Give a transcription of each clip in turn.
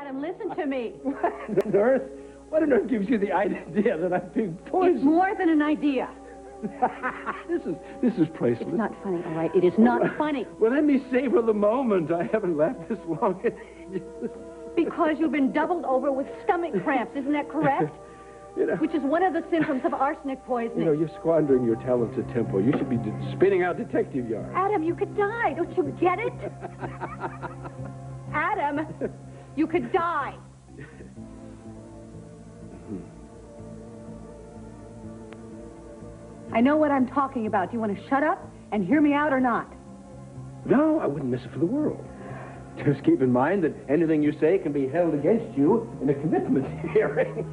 Adam, listen to me. What on earth? What on earth gives you the idea that I'm being poisoned? It's more than an idea. This is priceless. It's not funny, all right? It is not funny. Well, let me savor the moment. I haven't laughed this long. Because you've been doubled over with stomach cramps, isn't that correct? Which is one of the symptoms of arsenic poisoning. You're squandering your talents at tempo. You should be spinning out detective yarn. Adam, you could die. Don't you get it? Adam, you could die. I know what I'm talking about. Do you want to shut up and hear me out or not? No, I wouldn't miss it for the world. Just keep in mind that anything you say can be held against you in a commitment hearing.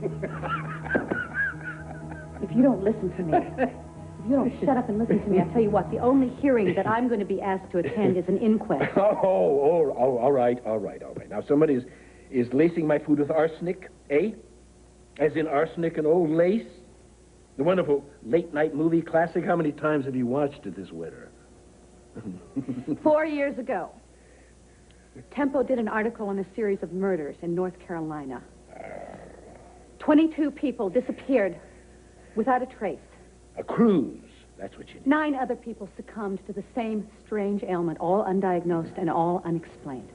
If you don't listen to me, if you don't shut up and listen to me, I'll tell you what, the only hearing that I'm going to be asked to attend is an inquest. All right. Now, somebody is lacing my food with arsenic, eh? As in arsenic and old lace? The wonderful late-night movie classic. How many times have you watched it this winter? 4 years ago, Tempo did an article on a series of murders in North Carolina. 22 people disappeared without a trace. A cruise. That's what you need. 9 other people succumbed to the same strange ailment, all undiagnosed and all unexplained.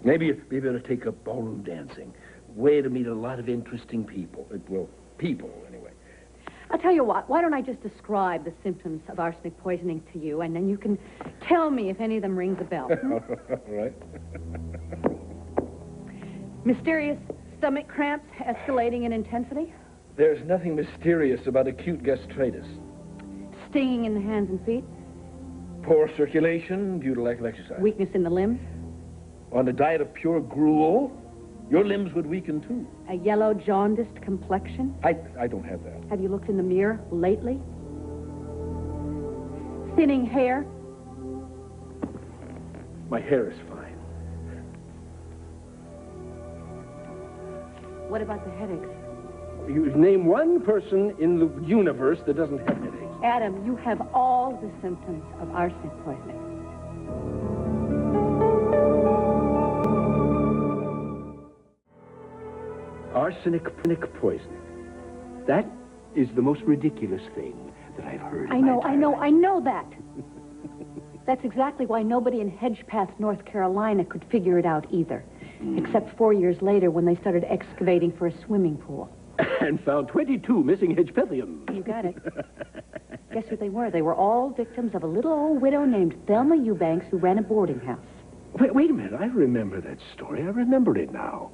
Maybe you better take up ballroom dancing. Way to meet a lot of interesting people. Well, people, anyway. I'll tell you what, why don't I just describe the symptoms of arsenic poisoning to you, and then you can tell me if any of them rings a bell. All right. Mysterious stomach cramps escalating in intensity. There's nothing mysterious about acute gastritis. Stinging in the hands and feet. Poor circulation due to lack of exercise. Weakness in the limbs. On a diet of pure gruel, your limbs would weaken too. A yellow, jaundiced complexion. I don't have that. Have you looked in the mirror lately? Thinning hair. My hair is fine. What about the headaches? You name one person in the universe that doesn't have headaches. Adam, you have all the symptoms of arsenic poisoning. Arsenic poisoning. That is the most ridiculous thing that I've heard. I know that. That's exactly why nobody in Hedgepath, North Carolina could figure it out either. Except 4 years later when they started excavating for a swimming pool. And found 22 missing Hedgepethians. You got it. Guess who they were? They were all victims of a little old widow named Thelma Eubanks who ran a boarding house. Wait a minute. I remember that story. I remember it now.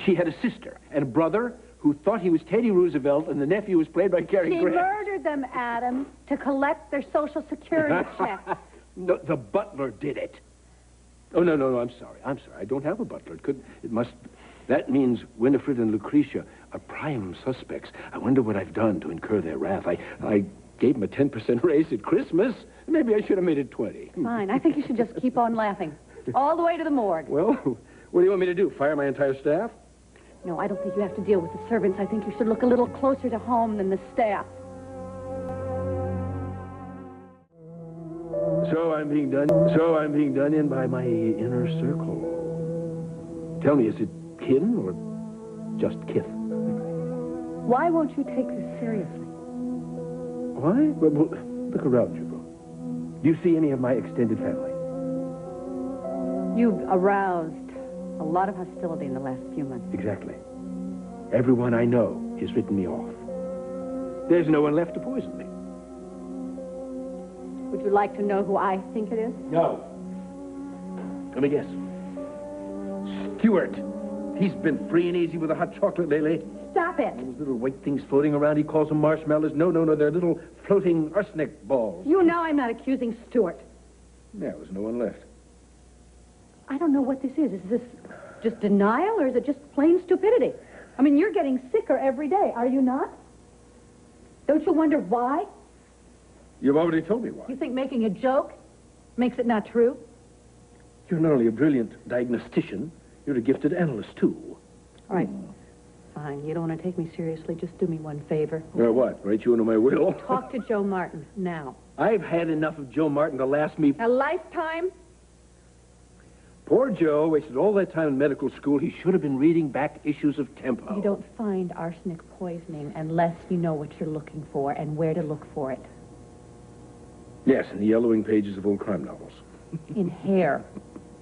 She had a sister and a brother who thought he was Teddy Roosevelt, and the nephew was played by Cary Grant. She murdered them, Adam, to collect their Social Security checks. No, the butler did it. Oh, no, I'm sorry. I don't have a butler. That means Winifred and Lucretia are prime suspects. I wonder what I've done to incur their wrath. I gave them a 10% raise at Christmas. Maybe I should have made it 20. Fine. I think you should just keep on laughing. All the way to the morgue. Well, what do you want me to do? Fire my entire staff? No, I don't think you have to deal with the servants. I think you should look a little closer to home than the staff. So I'm being done in by my inner circle. Tell me, is it kin or just kith? Why won't you take this seriously? Why? Well, look around you, Brooke. Do you see any of my extended family? You've aroused a lot of hostility in the last few months. Exactly. Everyone I know has written me off. There's no one left to poison me. Would you like to know who I think it is? No. Let me guess. Stuart. He's been free and easy with the hot chocolate lately. Stop it. Those little white things floating around, he calls them marshmallows. No, they're little floating arsenic balls. You know I'm not accusing Stuart. There was no one left. I don't know what this is. Is this just denial or is it just plain stupidity? I mean, you're getting sicker every day, are you not? Don't you wonder why? You've already told me why. You think making a joke makes it not true? You're not only a brilliant diagnostician, you're a gifted analyst, too. All right. Fine. You don't want to take me seriously. Just do me one favor. What? Write you into my will? Talk to Joe Martin now. I've had enough of Joe Martin to last me... A lifetime? Poor Poor Joe wasted all that time in medical school. He should have been reading back issues of Tempo. You don't find arsenic poisoning unless you know what you're looking for and where to look for it. Yes, in the yellowing pages of old crime novels. In hair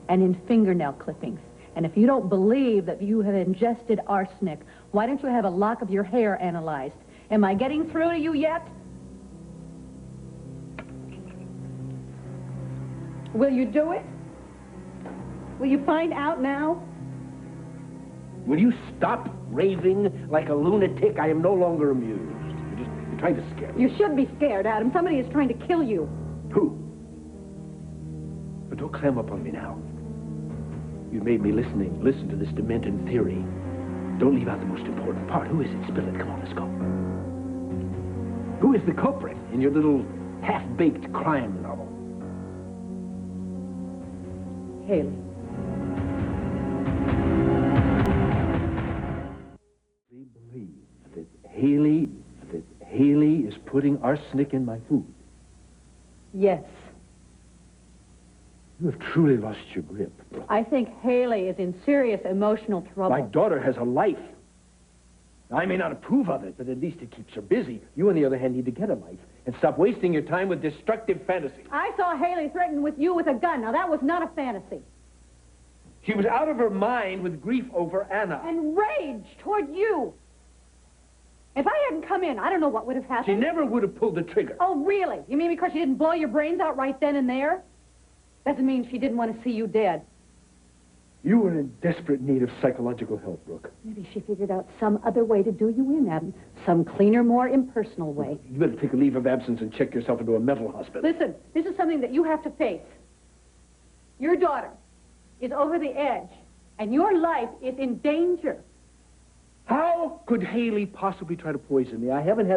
and in fingernail clippings. And if you don't believe that you have ingested arsenic, why don't you have a lock of your hair analyzed? Am I getting through to you yet? Will you do it? Will you find out now? Will you stop raving like a lunatic? I am no longer amused. You're trying to scare me. You should be scared, Adam. Somebody is trying to kill you. Who? But don't clam up on me now. You made me listen to this demented theory. Don't leave out the most important part. Who is it? Spill it. Come on, let's go. Who is the culprit in your little half-baked crime novel? Hayley. We believe that Hayley is putting arsenic in my food. Yes. You have truly lost your grip, Brooke. I think Hayley is in serious emotional trouble. My daughter has a life. I may not approve of it, but at least it keeps her busy. You, on the other hand, need to get a life and stop wasting your time with destructive fantasy. I saw Hayley threaten with you with a gun. Now, that was not a fantasy. She was out of her mind with grief over Anna. And rage toward you. If I hadn't come in, I don't know what would have happened. She never would have pulled the trigger. Oh, really? You mean because she didn't blow your brains out right then and there? Doesn't mean she didn't want to see you dead. You were in desperate need of psychological help, Brooke. Maybe she figured out some other way to do you in, Adam. Some cleaner, more impersonal way. You better take a leave of absence and check yourself into a mental hospital. Listen, this is something that you have to face. Your daughter is over the edge, and your life is in danger. How could Hayley possibly try to poison me? I haven't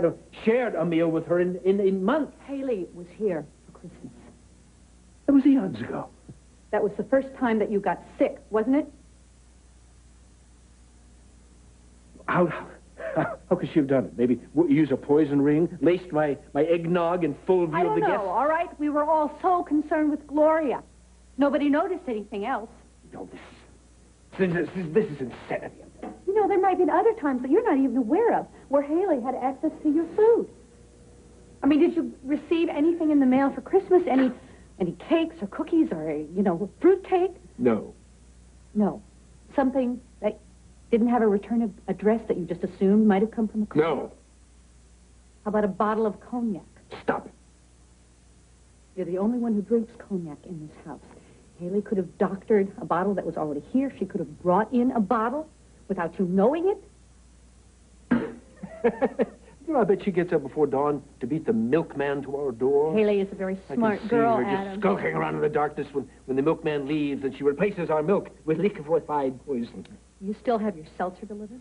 shared a meal with her in months. Hayley was here for Christmas. That was eons ago. That was the first time that you got sick, wasn't it? How could she have done it? Maybe use a poison ring, laced my eggnog in full view of the guests? I don't know, all right? We were all so concerned with Gloria. Nobody noticed anything else. No, this is insanity. You know, there might have been other times that you're not even aware of where Hayley had access to your food. I mean, did you receive anything in the mail for Christmas? Any cakes or cookies or, fruit cake? No. No. Something that didn't have a return address that you just assumed might have come from a car? No. How about a bottle of cognac? Stop it. You're the only one who drinks cognac in this house. Hayley could have doctored a bottle that was already here. She could have brought in a bottle without you knowing it. I bet she gets up before dawn to beat the milkman to our door. Hayley is a very smart girl, I can see her Adam. just skulking around in the darkness when the milkman leaves, and she replaces our milk with liquefied poison. You still have your seltzer delivered?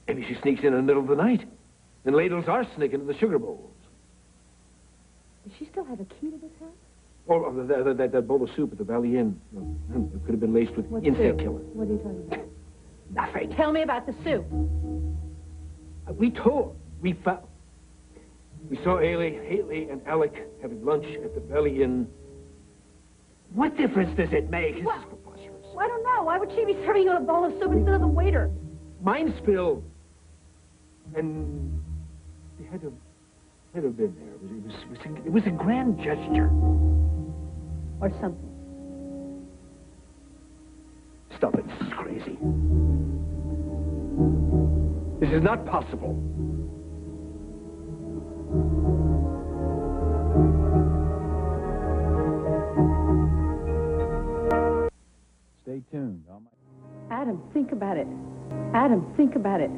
Maybe she sneaks in the middle of the night and ladles arsenic into the sugar bowls. Does she still have a key to this house? Or that bowl of soup at the Valley Inn. It could have been laced with insect killer. What are you talking about? Nothing. Tell me about the soup. We saw Hayley and Alec having lunch at the Valley Inn. What difference does it make? This is preposterous. I don't know. Why would she be serving you a bowl of soup instead of the waiter? Mine spilled. And they had to have been there. It was a grand gesture. Or something. Stop it. This is crazy. This is not possible. Stay tuned. Adam, think about it. Adam, think about it.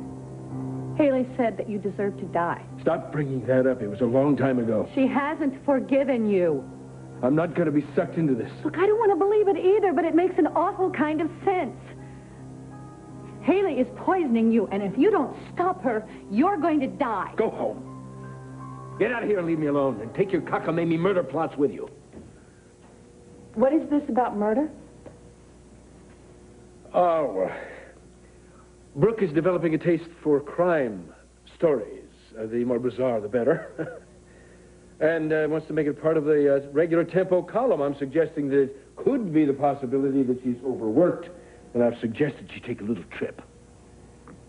Hayley said that you deserve to die. Stop bringing that up. It was a long time ago. She hasn't forgiven you. I'm not going to be sucked into this. Look, I don't want to believe it either, but it makes an awful kind of sense. Hayley is poisoning you, and if you don't stop her, you're going to die. Go home. Get out of here and leave me alone, and take your cockamamie murder plots with you. What is this about murder? Oh, Brooke is developing a taste for crime stories. The more bizarre, the better. And wants to make it part of the regular Tempo column. I'm suggesting that it's could be the possibility that she's overworked, and I've suggested she take a little trip.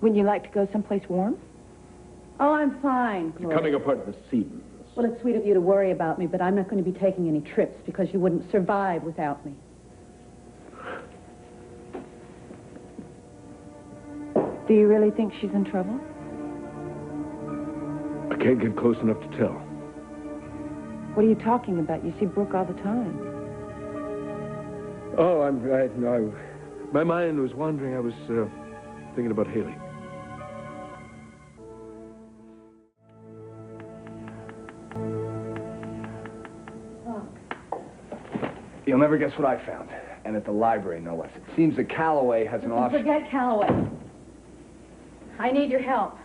Wouldn't you like to go someplace warm? Oh, I'm fine, It's Gloria. coming apart the seams. Well, it's sweet of you to worry about me, but I'm not going to be taking any trips because you wouldn't survive without me. Do you really think she's in trouble? I can't get close enough to tell. What are you talking about? You see Brooke all the time. Oh, no, my mind was wandering. I was thinking about Hayley. You'll never guess what I found. And at the library, no less. It seems that Calloway has an off... Forget Calloway. I need your help.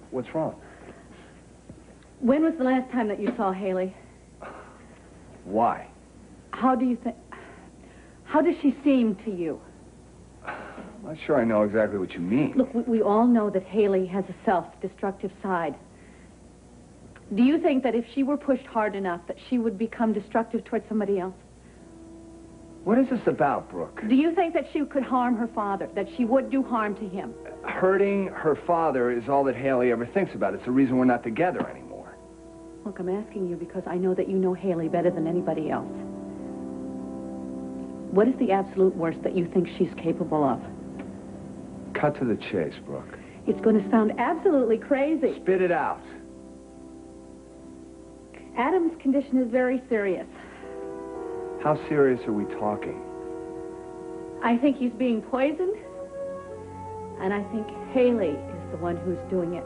What's wrong? When was the last time that you saw Hayley? Why? How do you think... How does she seem to you? I'm not sure I know exactly what you mean. Look, we all know that Hayley has a self-destructive side. Do you think that if she were pushed hard enough that she would become destructive towards somebody else? What is this about, Brooke? Do you think that she could harm her father, that she would do harm to him? Hurting her father is all that Hayley ever thinks about. It's the reason we're not together anymore. Look, I'm asking you because I know that you know Hayley better than anybody else. What is the absolute worst that you think she's capable of? Cut to the chase, Brooke. It's going to sound absolutely crazy. Spit it out. Adam's condition is very serious. How serious are we talking? I think he's being poisoned, and I think Hayley is the one who's doing it.